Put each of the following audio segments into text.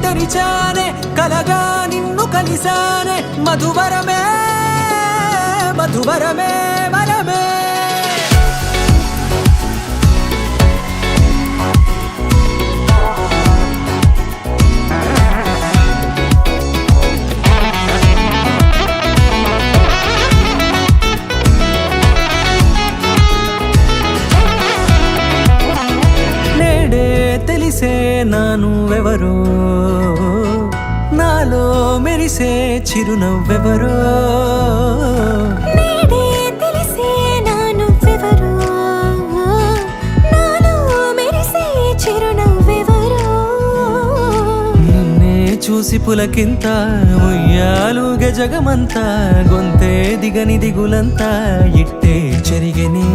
తెరిచానే కలగా నిన్ను కలిసానే మధువరమే మధువరమే వరమే తెలిసే నానువెవరో నాలో మెరిసే చిరునవ్వెవరో నేడే తెలిసే నానువెవరో నాలో మెరిసే చిరునవ్వెవరో నిన్నే చూసి పులకింత ఉయ్యాలుగే జగమంతా గొంతే దిగని దిగులంతా ఇట్టే చెరిగెనే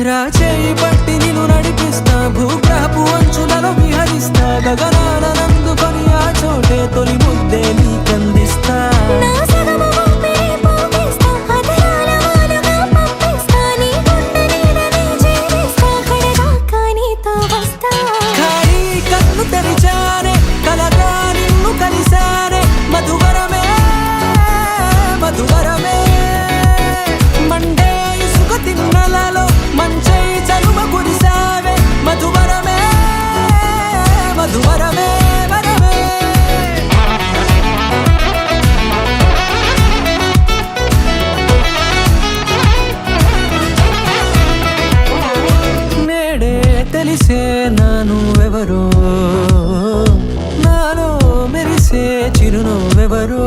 రాచేయి పట్టి నిన్ను నడిపిస్తా భూగ్రహపు అంచులలో విహరిస్తా గగనానందుకొని ఆ చోటే తొలి ముద్దే నీకందిస్తా నా సగము ఊపిరి పోగేస్తా అదరాల వాలుగా పంపిస్తా నీ గుండె నీడనే జీవిస్తా కడదాకా నీతో వస్తా ఖాళీ కన్ను తెరిచానే కలగా నిన్ను కలిసానే మధువరమే మధువరమే మండే ఇసుక తిన్నలలో మంచై చలువ కురిసావే మధువరమే మధువరమే వరమే నేడే తెలిసే నానువెవరో నాలో మెరిసే చిరునవ్వెవరో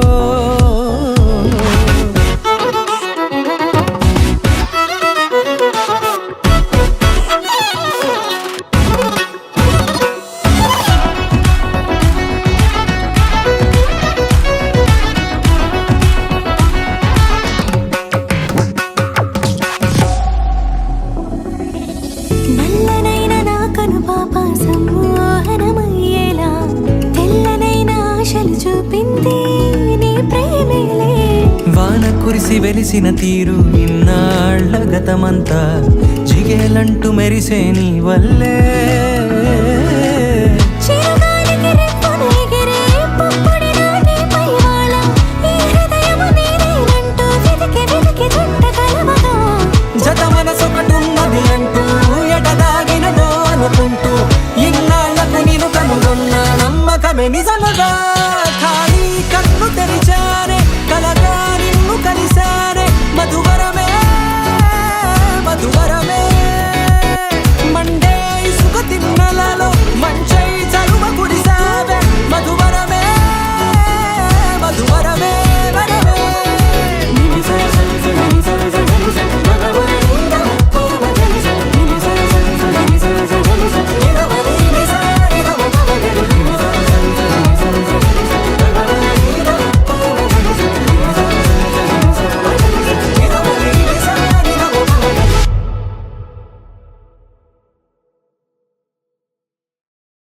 నల్లనైన నా కనుపాప సమ్మోహనమయ్యేలా తెల్లనైన ఆశలు చూపింది నీ ప్రేమేలే వాన కురిసి వెలిసిన తీరు ఇన్నాళ్ల గతమంతా జిగేలంటూ మెరిసే నీ వల్లే